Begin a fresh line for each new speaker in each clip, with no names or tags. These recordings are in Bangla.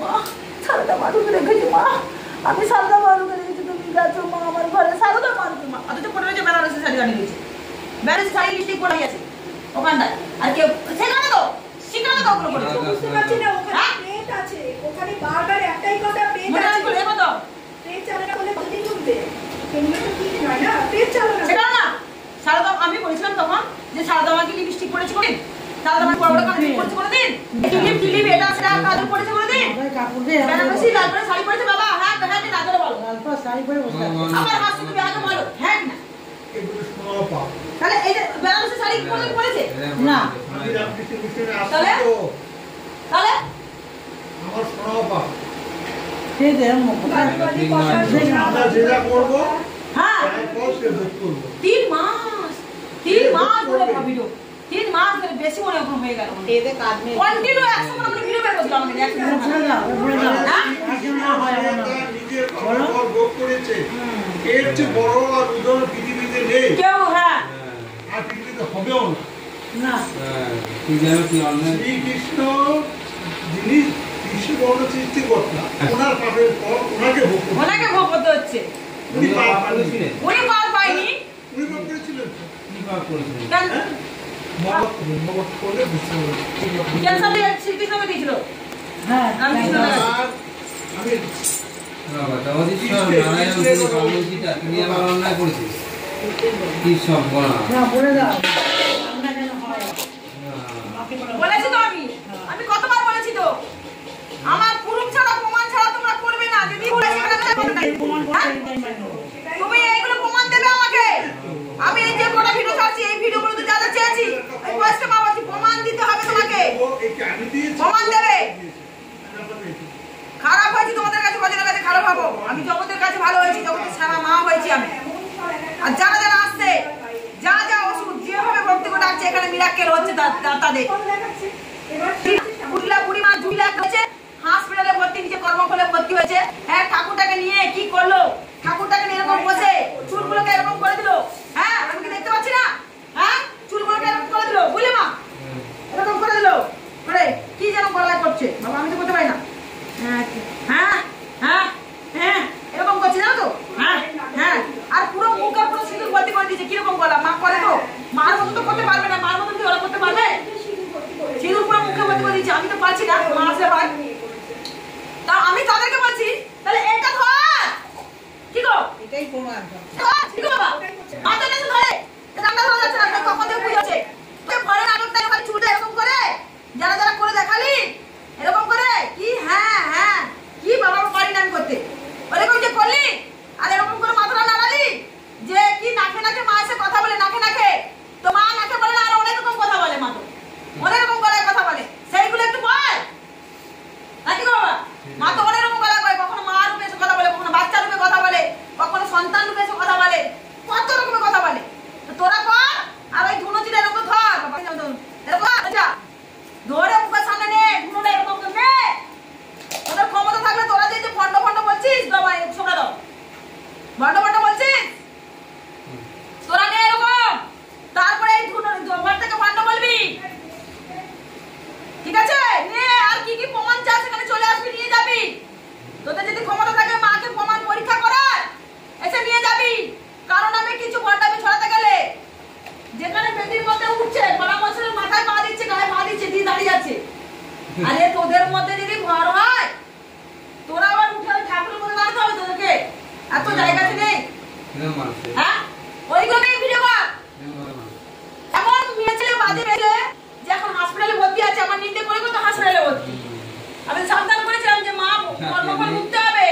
মা সারদা মারুকে রেখেছি মা, আমি সারদা মারুকে রেখেছি, তুমি গেছো মা আমার ঘরে সারদা মারুকে মা। অথচ পড়ে রয়েছে বেনারসি শাড়ি আনিয়ে দিয়েছে, বেনারসি শাড়ি লিপস্টিক পরে গেছে ওখানটায়। আর কেউ সেখানে তো শিখানো তো ওগুলো করে
বুঝতে পারছি না, ওখানে প্লেট আছে, ওখানে বারবার একটাই কথা প্লেট আছে,
মনে করে তো
প্লেট চালানো বলে প্রতি করবে তোমরা তো কি হয় না প্লেট চালানো
সেটা না। সারদা আমি বলেছিলাম তখন যে সারদা আমাকে লিপস্টিক পরেছে করে দিন, সারদা আমাকে বড় বড় কাজল পরেছে করে দিন, টিলিপ টিলিপ এটা সেটা কাজল পরেছে করে দিন,
কাপড় দিয়ে
বেনারসি লাল করে শাড়ি পরেছে বাবা। হ্যাঁ হ্যাঁ না করে বলো,
লাল পাড় শাড়ি পরে বসে আছে।
আমার হাসি তুমি আগে বলো হ্যাঁ না।
এগুলো শোনাও পাও
তাহলে এই যে বেনারসি শাড়ি পরেছে
না
আমি রামকৃষ্ণ মিশনে
তাহলে?
আসছি তো
তাহলে
আমার শোনাও পাও
সেই যে
আমরা যেটা করবো
হ্যাঁ
তাই পর সে ভোগ করবো
3 মাস ধরে ভিডিও 3 মাস ধরে বেশি মনে এখন হয়ে গেল
এতে কাজ নেই
কন্টিনিউ 100 করে ভিডিও বের করছিলাম আমি 100
ভুলে যাও ভুলে যাও একজন না হয় আমার না
নিজের কর্মফল ভোগ করেছে এর চেয়ে বড় আর উদাহরণ পৃথিবীতে নেই
কেউ হ্যাঁ
আর পৃথিবীতে হবেও না।
না
শ্রীকৃষ্ণ যিনি বিশ্ববর্ণ সৃষ্টিকর্তা ওনার পাপের পর ওনাকে ভোগ করতে
ওনাকে ভোগ করতে হচ্ছে,
উনি পাপ করেছিলেন
উনি পার পাইনি
উনি পাপ করেছিলেন
কেন
মত করলে বুঝতে হবে
ক্যান্সার দিয়ে শ্রীকৃষ্ণকে দিয়েছিল
হ্যাঁ
রামকৃষ্ণ
আর আমি
না বলে দাও আমরা কেন হয়
বলেছি তো আমি কতবার বলেছি তো আমার প্রুফ ছাড়া প্রমাণ ছাড়া তোমরা করবে না, যদি বলেছি তুমি এইগুলো প্রমাণ দেবে আমাকে। আমি এই যে কোটা ভিডিও ছাড়ছি এই ভিডিওগুলো তো যা যা চেয়েছি এই বয়সটা মা বলছি প্রমাণ দিতে হবে তোমাকে, প্রমাণ দেবে। খারাপ হয়েছি তোমাদের কাছে, ভজনের কাছে খারাপ হবো, আমি জগতের কাছে ভালো হয়েছি, জগতের সারা মা হয়েছি আমি। আর যারা যারা আসছে যা যা ওষুধ যেভাবে ভক্তি করে ডাকছে এখানে মিরাক্কেল হচ্ছে তাদের বুড়িলা বুড়ি মা ঝুলিলা হয়েছে হাসপাতালে ভর্তি, নিচে কর্মফলে ভর্তি হয়েছে। হ্যাঁ ঠাকুরটাকে নিয়ে কি করলো, ঠাকুরটাকে নিয়ে এরকম বসে চুলগুলোকে এরকম করে দিল, হ্যাঁ আমি কি দেখতে পাচ্ছি না, হ্যাঁ চুলগুলোকে এরকম করে দিল বুঝলে মা, এরকম করে দিল করে কি যেন গলায় করছে বাবা, আমি তো করতে পারি না। হ্যাঁ হ্যাঁ হ্যাঁ এরকম করছে জানো তো, হ্যাঁ হ্যাঁ আর পুরো মুখে পুরো সিঁদুর ভর্তি করে দিয়েছে। কিরকম গলা মা করে তো, মার মতো তো করতে পারবে না, মার মতো কি ওরা করতে পারবে, সিঁদুর পুরো মুখে ভর্তি করে দিয়েছে। আমি তো পারছি না, মা আসলে হয় তা আমি তাদেরকে বলছি তাহলে এটা ধর কি গো,
এটাই প্রমাণ
কি গো বাবা মাথা নেছে ধরে রান্না ধরে যাচ্ছে না, কখন থেকে বুঝে আছে ওই ঘরে নাটকটা ওখানে চুলটা এরকম করে যারা যারা করে দেখালি এরকম করে কি, হ্যাঁ হ্যাঁ কি বাবা পারি না আমি করতে, ওরকম যে করলি আর এরকম করে মাথাটা নাড়ালি যে কি নাকে নাকে মা এসে কথা বলে, নাকে নাকে তো মা নাকে বলে না আর অনেক রকম কথা বলে, মা তো অনেক রকম গলায় কথা বলে, সেইগুলো একটু বল নাকি গো বাবা। মা তো অনেক রকম গলায় বলে, কখনো মা রূপে এসে কথা বলে, কখনো বাচ্চা রূপে কথা বলে, কখনো সন্তান রূপে এসে কথা বলে, কত রকমের কথা বলে। তো তোরা কর আর ওই ধুনুচিটা এরকম ধর এরকম আচ্ছা ধরে মুখের সামনে নে ধুনুটা এরকম নে, তোদের ক্ষমতা থাকলে তোরা যে ফন্ড ফন্ড বলছিস বাবা ছোড়া দাও ভন্ড ভন্ড বলছিস তোরা নে এরকম, তারপরে এই ধুনুটাকে ভন্ড বলবি ঠিক আছে, নে আর কি কি প্রমাণ চাস এখানে চলে আসবি নিয়ে যাবি, তোদের যদি ক্ষমতা থাকে মাকে প্রমাণ পরীক্ষা করার এসে নিয়ে যাবি, কারণ আমি কিছু ভন্ডামি ছড়াতে গেলে যেখানে বেদির মধ্যে উঠছে পরামর্শের মাথায় পা দিচ্ছে গায়ে পা দিচ্ছে দিয়ে দাঁড়িয়ে যাচ্ছে, আরে তোদের মধ্যে যদি ভর হয় তোরা আবার উঠে ঠাকুরের মধ্যে দাঁড়াতে হবে তোদেরকে, এত জায়গাতে নেই হ্যাঁ ওইখানে ভিডিও কর। এমন মেয়ে ছেলে বাজে মেয়ে যে এখন হাসপাতালে ভর্তি আছে, আমার নিন্দে করে তো হাসপাতালে ভর্তি, আমি সাবধান করেছিলাম যে মা কর্মফল ভুগতে হবে,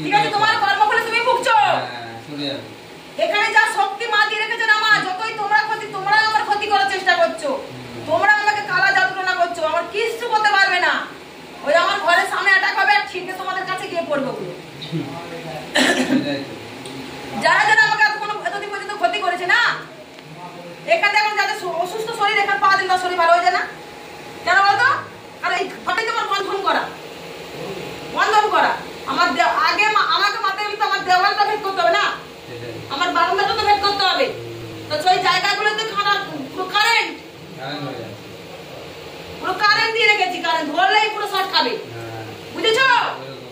ঠিক আছে তোমার কর্মফলে তুমি ভুগছো, এখানে যা শক্তি মা দিয়ে রেখেছেন আমার, যতই তোমরা আমার ক্ষতি করার চেষ্টা করছো, তোমরা আমাকে কালা যন্ত্রণা করছো, আমার কিছু করতে পারবে না, ওই আমার ঘরের সামনে অ্যাটাক হবে আর ঠিকই তোমাদের কাছে গিয়ে পড়বে ওগুলো। যারা যারা আমাকে এতদিন পর্যন্ত ক্ষতি করেছে না, এখানে এখন যাদের অসুস্থ শরীর এখানে পা দিন না শরীর ভালো হয়ে যায় না কেন বলতো, আর এই ঘটে তোমার বন্ধন করা আমার আগে আমাকে মাথায় তো আমার দেওয়ালটা ভেদ করতে হবে না, আমার বারান্দাটা তো ভেদ করতে হবে, তো সেই জায়গাগুলোতে পুরো কারেন্ট দিয়ে রেখেছি, কারেন্ট ধরলেই পুরো শর্ট পাবে, বুঝেছো?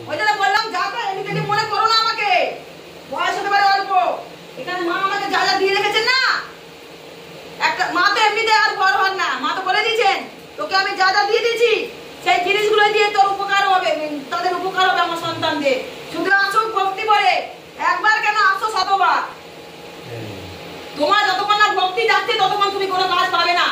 ওই জন্য বললাম যা তো এদিকে মনে করো না আমাকে, বয়স হতে পারে অল্প, এখানে মা আমাকে যা যা দিয়ে রেখেছেন না, একটা মা তো এমনিতে আর বড় হন না, মা তো বলে দিয়েছেন তোকে আমি যা যা দিয়ে দিয়েছি সেই জিনিসগুলো দিয়ে তোর উপকার হবে, তাদের উপকার হবে আমার সন্তানদের। শুধু আসো ভক্তি করে, একবার কেন আসো শতবার। তোমার যতক্ষণ না ভক্তি যাচ্ছে ততক্ষণ তুমি কোনো কাজ পাবে না।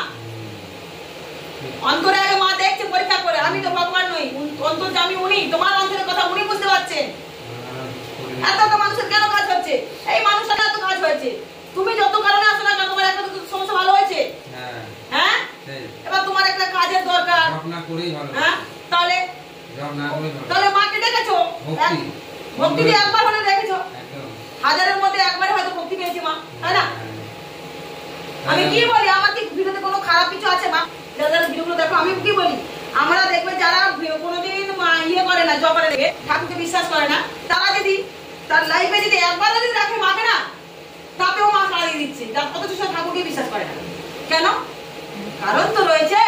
অন্তরে আগে মা দেখছে পরীক্ষা করে, আমি তো ভগবান নই, অন্তর যে আমি উনি, তোমার অন্তরের কথা উনি বুঝতে পারছেন। এত তো মানুষের কেন কাজ হচ্ছে, এই মানুষের এত কাজ হয়েছে, তুমি যত কারণে আসো না কেন তোমার একটা সমস্যা ভালো হয়েছে। হ্যাঁ এবার তোমার একটা কাজের দরকার, হ্যাঁ তাহলে তাহলে মাকে দেখেছো ভক্তি দিয়ে একবার হলে দেখেছো, হাজারের মধ্যে একবারে হয়তো ভক্তি পেয়েছে মা, তাই না? আমি কি বলি, আমার কি ভিডিওতে কোনো খারাপ কিছু আছে মা? যারা ভিডিওগুলো দেখো আমি কি বলি, আমরা দেখবে যারা কোনোদিন ইয়ে করে না, জব করে দেখে ঠাকুরকে বিশ্বাস করে না, তারা যদি তার লাইফে যদি একবার যদি রাখে মাকে না, তাতেও মা সাড়া দিয়ে দিচ্ছে, যার অথচ সে ঠাকুরকে বিশ্বাস করে না। কেন? কারণ তো রয়েছে,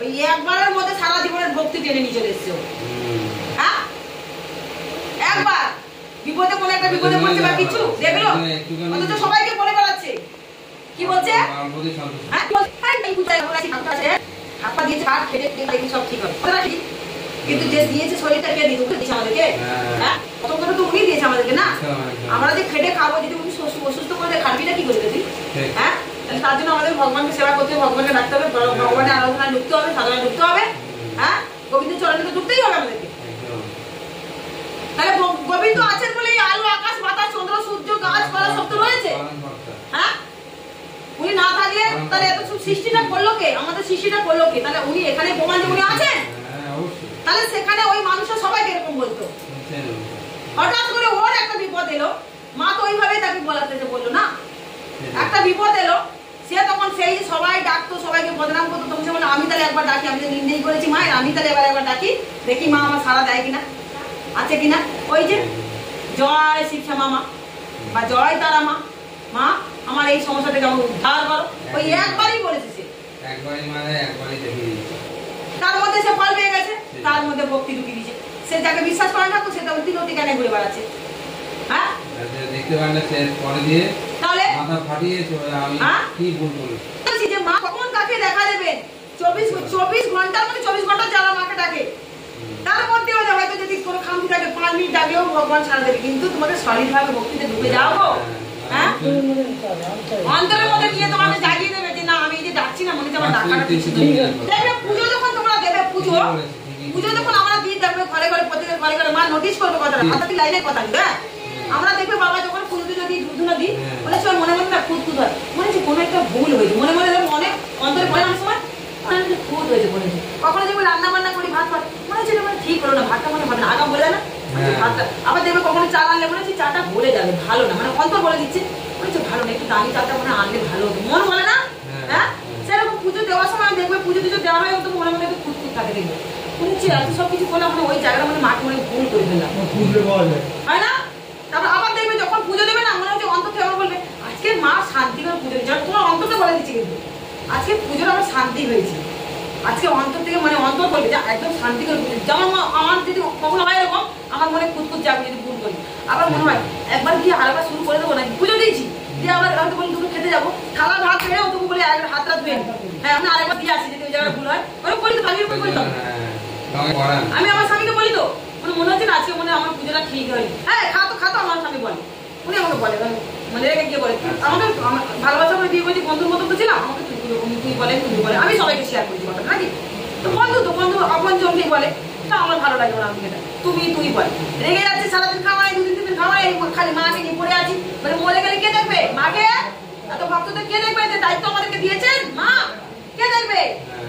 ওই একবারের মধ্যে সারা জীবনের ভক্তি টেনে নিয়ে চলে এসছে। হ্যাঁ একবার বিপদে কোনো একটা বিপদে পড়ছে বা কিছু দেখলো, অথচ সবাইকে বলে বেড়াচ্ছে, কি বলছে? হাপ্পা দিয়েছে, হাত খেটে দেখি সব ঠিক হবে, কিন্তু যে দিয়েছে শরীরটা কে দিয়েছে আমাদেরকে? হ্যাঁ কত করে তো উনি দিয়েছে আমাদেরকে না, আমরা যে খেটে খাবো, যদি উনি অসুস্থ করে খাবি না কি করবে তুই? হ্যাঁ তার জন্য আমাদের ভগবানকে সেবা করতে হবে, ভগবানকে ডাকতে হবে, ভগবানের আরাধনায় ঢুকতে হবে, সাধনায় ঢুকতে হবে, হ্যাঁ গোবিন্দ চরণে তো ঢুকতেই হবে আমাদেরকে। তাহলে গোবিন্দ আছেন বলেই আলো আকাশ বাতাস চন্দ্র সূর্য গাছপালা সব তো রয়েছে। হ্যাঁ উনি না থাকলে তাহলে এত সৃষ্টিটা করলো কে? আমাদের সৃষ্টিটা করলো কে? তাহলে উনি এখানে প্রমাণ যে উনি আছেন, তাহলে সেখানে ওই মানুষের সবাইকে এরকম বলতো। হঠাৎ করে ওর একটা বিপদ এলো, মা তো ওইভাবে তাকে বলাতে বললো না, একটা বিপদ এলো, সে তখন সেই সবাই ডাকতো, সবাইকে বদনাম করতো, তখন সে বললো আমি তাহলে একবার ডাকি, আমি তো নির্ণয় করেছি মায়ের, আমি তাহলে একবার ডাকি, দেখি মা আমার সাড়া দেয় কিনা, আছে কিনা। ওই যে জয় শিক্ষা মা বা জয় তারা মা, মা আমার এই সমস্যা থেকে আমাকে উদ্ধার করো, ওই একবারই বলেছে সে, তার মধ্যে সে ফল পেয়ে গেছে, তার মধ্যে ভক্তি ঢুকিয়ে দিয়েছে। সে যাকে বিশ্বাস করে না তো সে তো তিনটি কেন ঘুরে বেড়াচ্ছে। হ্যাঁ
দেখতে পারেন না, সে পরে দিয়ে
তাহলে
মাথা ফাটিয়ে আমি কি ভুল করেছি।
বলছি যে মা কখন কাকে দেখা দেবেন, 24 ঘন্টার মধ্যে 24 ঘন্টা যারা মাকে ডাকে, তার মধ্যে হয়তো যদি কোনো খামতি থাকে 5 মিনিট ডাকলেও ভগবান ছাড়া দেবে, কিন্তু তোমাকে সলিডভাবে ভক্তিতে ঢুকে যাও গো। হ্যাঁ অন্তরের মধ্যে নিয়ে তোমাকে জাগিয়ে দেবে যে না আমি এই যে ডাকছি না, মনে হচ্ছে আমার ডাকাটা কিছু দেখবে। পুজো যখন তোমরা দেবে, পুজো যখন আমরা দিয়ে দেখবে ঘরে ঘরে প্রত্যেকের ঘরে ঘরে, মা নোটিস করবে কথাটা, হাতাতি লাইনের কথা দিবে। আমরা দেখবে বাবা যখন পুজোতে যদি ধূপধুনা দিই, বলে সে মনে মনে না খুঁত হয়, মনে হচ্ছে কোনো একটা ভুল হয়েছে, মনে মনে অনেক অন্তরে বলে অনেক সময় মনে হচ্ছে খুঁত হয়েছে, মনে হচ্ছে কখনো দেখবে রান্না বান্না করি ভাত ভাত মনে হচ্ছে মানে ঠিক হলো না, ভাতটা মনে হবে না, আগাম বলে না ভাতটা। আবার দেখবে কখনো চাল আনলে মনে হচ্ছে চাটা বলে যাবে, ভালো না, মানে অন্তর বলে দিচ্ছে মনে হচ্ছে ভালো না, একটু দামি চালটা মনে আনলে ভালো হতো, মন বলে না। হ্যাঁ সেরকম পুজো দেওয়ার সময় দেখবে পুজো টুজো দেওয়া হয় তো মনে মনে একটু খুঁত খুঁত থাকে, দেখবে মনে হচ্ছে এত সব কিছু করলাম, মানে ওই জায়গাটা মানে মাকে মনে ভুল করে ফেললাম, হয় না? তারপর আবার দেখবে যখন পুজো দেবে না, মনে হচ্ছে অন্তর থেকে আমার বলবে আজকে মা শান্তি করে পুজো দিচ্ছে, তোমার অন্তরটা বলে দিচ্ছে, কিন্তু আজকে পুজোর আমার শান্তি হয়েছে, আজকে অন্তর থেকে মানে অন্তর বলবে যে একদম শান্তি করে পুজো। যেমন আমার যদি কখনো হয় এরকম, আমার মনে খুঁতখুত যাবে যদি ভুল করি, আবার মনে হয় একবার গিয়ে আরেকবার শুরু করে দেবো নাকি, পুজো দিয়েছি দিয়ে আবার হয়তো বলি দুটো খেতে যাবো, থালা ভাত খেয়ে তবু বলে হাতটা ধুয়ে, হ্যাঁ আমি আরেকবার দিয়ে আসি যদি ওই জায়গায় ভুল হয়, ওরকম করি তো ভাবির উপর করি তো। আমি আমার স্বামীকে বলি তো, মনে হচ্ছে না আজকে মনে আমার পুজোটা ঠিক হয়নি, হ্যাঁ খাতো খাতো আমার স্বামী বলে, উনি আমাকে বলে মানে রেখে গিয়ে বলে আমাকে ভালোবাসা করে বিয়ে করছি, বন্ধুর মতো তো ছিলাম, আমাকে তুই বলে তুমি বলে, আমি সবাইকে শেয়ার করছি কথা নাকি, তো বন্ধু আপন জমকেই বলে, তা আমার ভালো লাগে ওরা, আমি এটা তুই বলে রেগে যাচ্ছে, সারাদিন খাওয়াই 2 দিন 3 দিন খাওয়াই, খালি মাকে নিয়ে পড়ে আছি, মানে মরে গেলে কে দেখবে মাকে? এত ভক্তদের কে দেখবে? যে দায়িত্ব আমাদেরকে দিয়েছেন মা, কে দেখবে?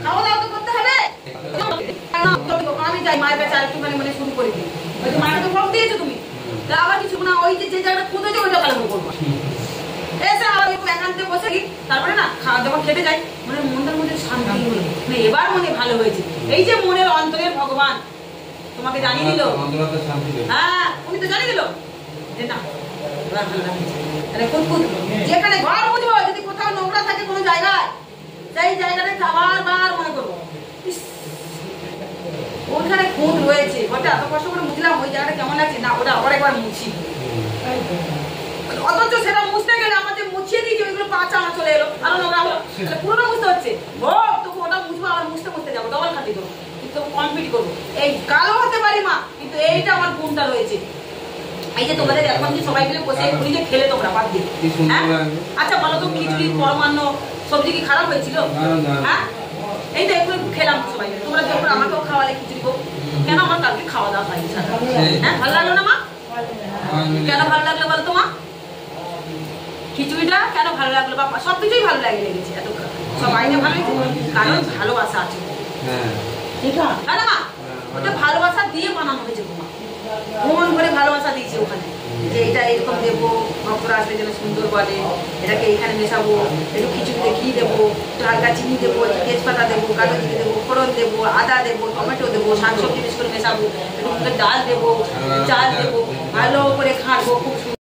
খাওয়া দাওয়া তো করতে হবে। আমি যাই মায়ের কাছে আরেকটুখানি মানে শুরু করে দিই, ওই যে মায়ের তো ভোগ দিয়েছো তুমি, আবার কিছু না ওই যে জায়গাটা খুঁজেছে ওইটা ভালো করবো, এসে আবার একান্তে বসে গিয়ে তারপরে না যখন খেতে যাই মানে মনের মধ্যে শান্তি হলো, মানে এবার মনে ভালো হয়েছে। এই যে মনের অন্তরের ভগবান তোমাকে জানিয়ে দিল, হ্যাঁ উনি তো জানিয়ে দিল যে না এবার ভালো লাগছে। তাহলে খুঁতখুত যেখানে ঘর বুঝবো, যদি কোথাও নোংরা থাকে কোনো জায়গায়, সেই জায়গাটা আবার বার মনে করবো ওখানে এত কষ্ট করে মুছলাম ওই জায়গাটা কেমন লাগছে না ওটা আবার একবার মুছি অথচ সেটা মুছতে গেলে আমার যে মুছিয়ে দিয়েছি ওইগুলো পাঁচ আমার চলে এলো আরো নোংরা হলো তাহলে পুরোটা মুছতে হচ্ছে তবু ওটা মুছবো আবার মুছতে যাবো ডবল খাটি করবো কিন্তু কমপ্লিট করবো এই কালো হতে পারি মা কিন্তু এইটা আমার গুণটা রয়েছে এই যে তোমাদের এখন যে সবাই মিলে বসে এক্ষুনি যে খেলে তোমরা বাদ দিয়ে আচ্ছা বলো তো খিচুড়ি পরমান্ন সবজি কি খারাপ হয়েছিল হ্যাঁ এই তো একটু খেলাম সবাই তোমরা যখন আমাকেও খাওয়ালে খিচুড়ি হোক কেন আমার কালকে খাওয়া দাওয়া হয়নি হ্যাঁ ভালো লাগলো না মা কেন ভালো লাগলো বলো তো মা খিচুড়িটা কেন ভালো লাগলো বাবা সবকিছুই ভালো লেগেছে এত সবাই ভালো লেগেছে কারণ ভালোবাসা আছে তাই না মা ওটা ভালোবাসা দিয়ে বানানো হয়েছে তোমার মন ভরে ভালোবাসা দিয়েছে ওখানে যে এটা এরকম দেবো ভক্তরা আসলে যেন সুন্দর বলে এটাকে এখানে মেশাবো একটু খিচুড়িতে ঘি দেবো একটু হালকা চিনি দেবো একটু তেজপাতা দেবো কালো জিরে দেবো ফোড়ন দেবো আদা দেবো টমেটো দেবো শাকসবজি বেশ করে মেশাবো একটু ডাল দেবো চাল দেবো ভালো করে খাটবো খুব